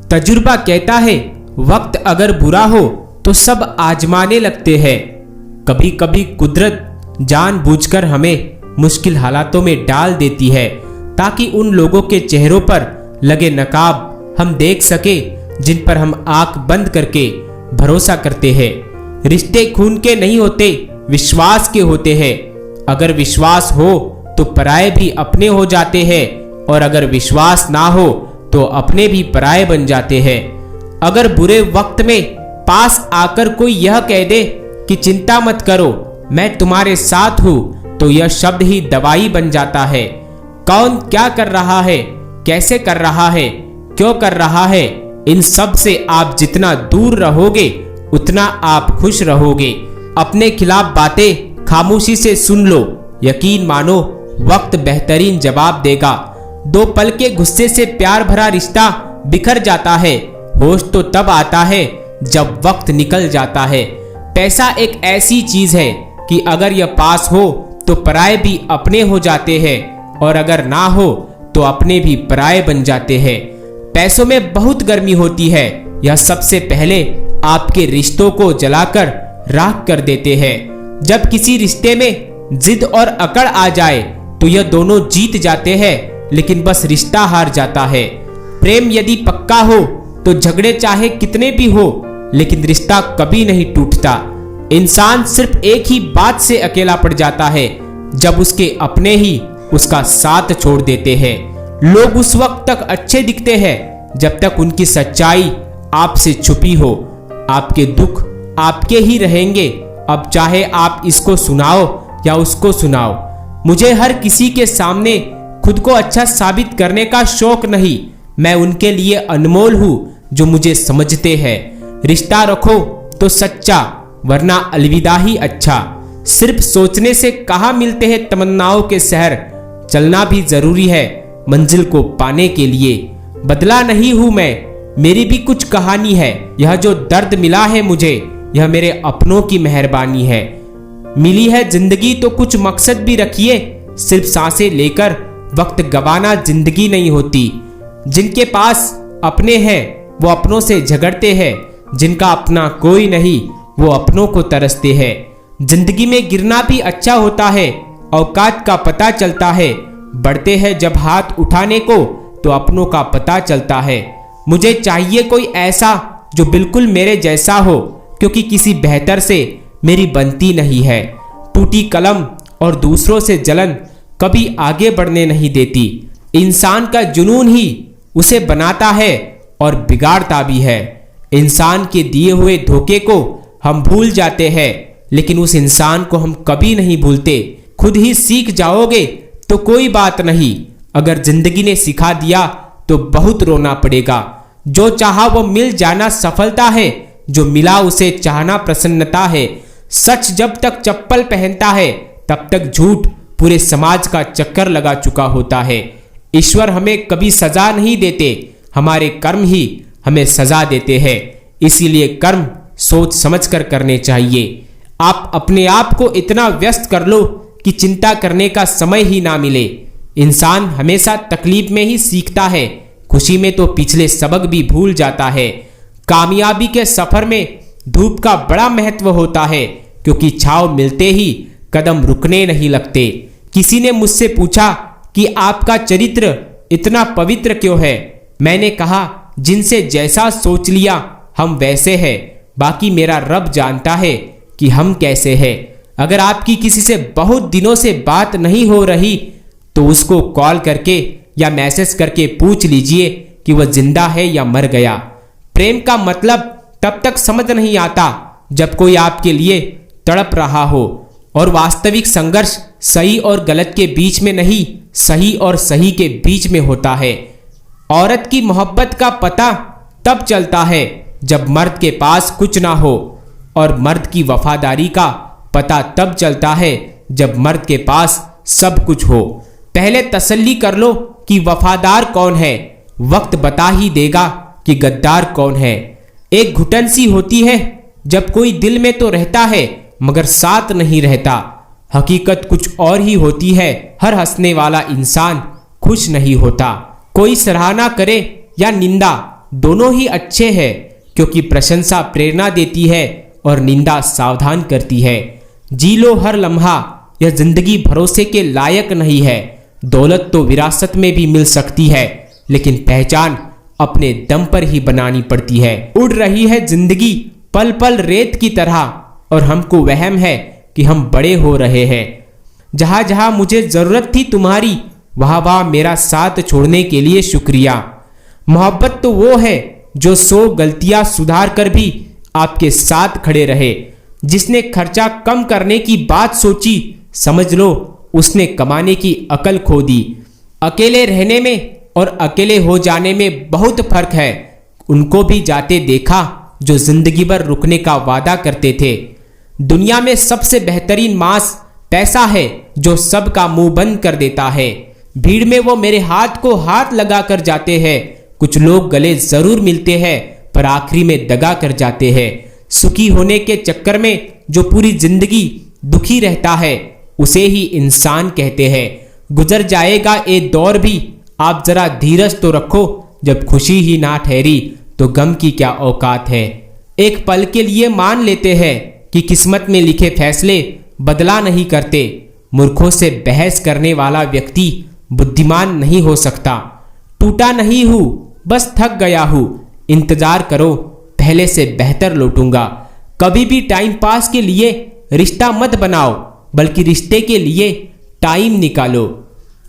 तजुर्बा कहता है, वक्त अगर बुरा हो तो सब आजमाने लगते हैं। कभी कभी कुदरत जानबूझकर हमें मुश्किल हालातों में डाल देती है ताकि उन लोगों के चेहरों पर लगे नकाब हम देख सके जिन पर हम आंख बंद करके भरोसा करते हैं। रिश्ते खून के नहीं होते, विश्वास के होते हैं। अगर विश्वास हो तो पराये भी अपने हो जाते हैं और अगर विश्वास ना हो तो अपने भी पराये बन जाते हैं। अगर बुरे वक्त में पास आकर कोई यह कह दे कि चिंता मत करो, मैं तुम्हारे साथ हूं, तो यह शब्द ही दवाई बन जाता है। कौन क्या कर रहा है, कैसे कर रहा है, क्यों कर रहा है, इन सब से आप जितना दूर रहोगे उतना आप खुश रहोगे। अपने खिलाफ बातें खामोशी से सुन लो, यकीन मानो वक्त बेहतरीन जवाब देगा। दो पल के गुस्से से प्यार भरा रिश्ता बिखर जाता है। होश तो तब आता है जब वक्त निकल जाता है। पैसा एक ऐसी चीज है कि अगर यह पास हो तो पराये भी अपने हो जाते हैं और अगर ना हो तो अपने भी पराये बन जाते हैं। पैसों में बहुत गर्मी होती है, यह सबसे पहले आपके रिश्तों को जलाकर राख कर देते हैं। जब किसी रिश्ते में जिद और अकड़ आ जाए तो यह दोनों जीत जाते हैं, लेकिन बस रिश्ता हार जाता है। प्रेम यदि पक्का हो तो झगड़े चाहे कितने भी हो, लेकिन रिश्ता कभी नहीं टूटता। इंसान सिर्फ एक ही बात से अकेला पड़ जाता है, जब उसके अपने ही उसका साथ छोड़ देते हैं। लोग उस वक्त तक अच्छे दिखते हैं जब तक उनकी सच्चाई आपसे छुपी हो। आपके दुख आपके ही रहेंगे, अब चाहे आप इसको सुनाओ या उसको सुनाओ। मुझे हर किसी के सामने खुद को अच्छा साबित करने का शौक नहीं। मैं उनके लिए अनमोल हूं जो मुझे समझते हैं। रिश्ता रखो तो सच्चा, वरना अलविदा ही अच्छा। सिर्फ सोचने से कहाँ मिलते हैं तमन्नाओं के शहर। चलना भी जरूरी है मंजिल को पाने के लिए। बदला नहीं हूं मैं, मेरी भी कुछ कहानी है। यह जो दर्द मिला है मुझे, यह मेरे अपनों की मेहरबानी है। मिली है जिंदगी तो कुछ मकसद भी रखिए। सिर्फ सांसें लेकर वक्त गवाना जिंदगी नहीं होती। जिनके पास अपने हैं वो अपनों से झगड़ते हैं, जिनका अपना कोई नहीं वो अपनों को तरसते हैं। जिंदगी में गिरना भी अच्छा होता है, औकात का पता चलता है। बढ़ते हैं जब हाथ उठाने को तो अपनों का पता चलता है। मुझे चाहिए कोई ऐसा जो बिल्कुल मेरे जैसा हो, क्योंकि किसी बेहतर से मेरी बनती नहीं है। टूटी कलम और दूसरों से जलन कभी आगे बढ़ने नहीं देती। इंसान का जुनून ही उसे बनाता है और बिगाड़ता भी है। इंसान के दिए हुए धोखे को हम भूल जाते हैं, लेकिन उस इंसान को हम कभी नहीं भूलते। खुद ही सीख जाओगे तो कोई बात नहीं, अगर जिंदगी ने सिखा दिया तो बहुत रोना पड़ेगा। जो चाहा वो मिल जाना सफलता है, जो मिला उसे चाहना प्रसन्नता है। सच जब तक चप्पल पहनता है तब तक झूठ पूरे समाज का चक्कर लगा चुका होता है। ईश्वर हमें कभी सजा नहीं देते, हमारे कर्म ही हमें सजा देते हैं। इसीलिए कर्म सोच समझकर करने चाहिए। आप अपने आप को इतना व्यस्त कर लो कि चिंता करने का समय ही ना मिले। इंसान हमेशा तकलीफ में ही सीखता है, खुशी में तो पिछले सबक भी भूल जाता है। कामयाबी के सफर में धूप का बड़ा महत्व होता है, क्योंकि छांव मिलते ही कदम रुकने नहीं लगते। किसी ने मुझसे पूछा कि आपका चरित्र इतना पवित्र क्यों है। मैंने कहा, जिनसे जैसा सोच लिया हम वैसे हैं, बाकी मेरा रब जानता है कि हम कैसे हैं। अगर आपकी किसी से बहुत दिनों से बात नहीं हो रही तो उसको कॉल करके या मैसेज करके पूछ लीजिए कि वह जिंदा है या मर गया। प्रेम का मतलब तब तक समझ नहीं आता जब कोई आपके लिए तड़प रहा हो, और वास्तविक संघर्ष सही और गलत के बीच में नहीं, सही और सही के बीच में होता है। औरत की मोहब्बत का पता तब चलता है जब मर्द के पास कुछ ना हो, और मर्द की वफादारी का पता तब चलता है जब मर्द के पास सब कुछ हो। पहले तसल्ली कर लो कि वफादार कौन है, वक्त बता ही देगा कि गद्दार कौन है। एक घुटन सी होती है जब कोई दिल में तो रहता है मगर साथ नहीं रहता। हकीकत कुछ और ही होती है, हर हंसने वाला इंसान खुश नहीं होता। कोई सराहना करे या निंदा, दोनों ही अच्छे हैं, क्योंकि प्रशंसा प्रेरणा देती है और निंदा सावधान करती है। जी लो हर लम्हा, यह जिंदगी भरोसे के लायक नहीं है। दौलत तो विरासत में भी मिल सकती है, लेकिन पहचान अपने दम पर ही बनानी पड़ती है। उड़ रही है जिंदगी पल पल रेत की तरह, और हमको वहम है कि हम बड़े हो रहे हैं। जहां जहां मुझे जरूरत थी तुम्हारी, वहां वहां मेरा साथ छोड़ने के लिए शुक्रिया। मोहब्बत तो वो है जो 100 गलतियां सुधार कर भी आपके साथ खड़े रहे। जिसने खर्चा कम करने की बात सोची, समझ लो उसने कमाने की अकल खो दी। अकेले रहने में और अकेले हो जाने में बहुत फर्क है। उनको भी जाते देखा जो जिंदगी भर रुकने का वादा करते थे। दुनिया में सबसे बेहतरीन मांस पैसा है, जो सबका मुंह बंद कर देता है। भीड़ में वो मेरे हाथ को हाथ लगा कर जाते हैं। कुछ लोग गले जरूर मिलते हैं, पर आखिरी में दगा कर जाते हैं। सुखी होने के चक्कर में जो पूरी जिंदगी दुखी रहता है, उसे ही इंसान कहते हैं। गुजर जाएगा ये दौर भी, आप जरा धीरज तो रखो। जब खुशी ही ना ठहरी तो गम की क्या औकात है। एक पल के लिए मान लेते हैं कि किस्मत में लिखे फैसले बदला नहीं करते। मूर्खों से बहस करने वाला व्यक्ति बुद्धिमान नहीं हो सकता। टूटा नहीं हूं, बस थक गया हूं। इंतजार करो, पहले से बेहतर लौटूंगा। कभी भी टाइम पास के लिए रिश्ता मत बनाओ, बल्कि रिश्ते के लिए टाइम निकालो।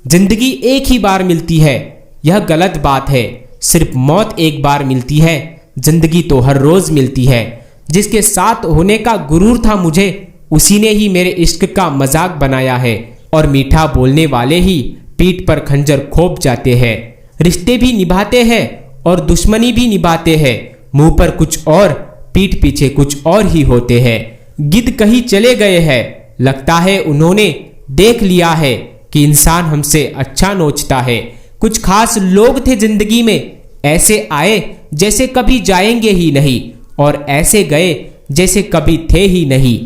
जिंदगी एक ही बार मिलती है, यह गलत बात है। सिर्फ मौत एक बार मिलती है, जिंदगी तो हर रोज मिलती है। जिसके साथ होने का गुरूर था मुझे, उसी ने ही मेरे इश्क का मजाक बनाया है। और मीठा बोलने वाले ही पीठ पर खंजर खोप जाते हैं। रिश्ते भी निभाते हैं और दुश्मनी भी निभाते हैं। मुंह पर कुछ और, पीठ पीछे कुछ और ही होते हैं। गिद्ध कहीं चले गए हैं, लगता है उन्होंने देख लिया है कि इंसान हमसे अच्छा नोचता है। कुछ खास लोग थे जिंदगी में, ऐसे आए जैसे कभी जाएंगे ही नहीं, और ऐसे गए जैसे कभी थे ही नहीं।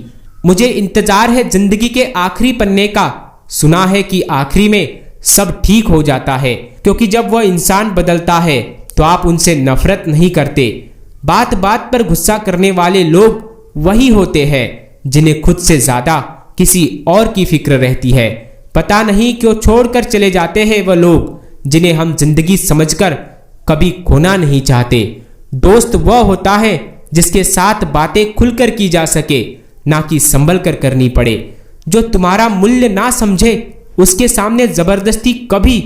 मुझे इंतजार है जिंदगी के आखिरी पन्ने का। सुना है कि आखिरी में सब ठीक हो जाता है, क्योंकि जब वह इंसान बदलता है तो आप उनसे नफरत नहीं करते। बात बात पर गुस्सा करने वाले लोग वही होते हैं जिन्हें खुद से ज्यादा किसी और की फिक्र रहती है। पता नहीं क्यों छोड़कर चले जाते हैं वह लोग जिन्हें हम जिंदगी समझकर कभी खोना नहीं चाहते। दोस्त वह होता है जिसके साथ बातें खुलकर की जा सके, ना कि संभल कर करनी पड़े। जो तुम्हारा मूल्य ना समझे, उसके सामने जबरदस्ती कभी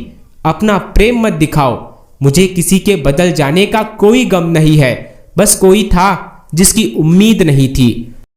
अपना प्रेम मत दिखाओ। मुझे किसी के बदल जाने का कोई गम नहीं है, बस कोई था जिसकी उम्मीद नहीं थी।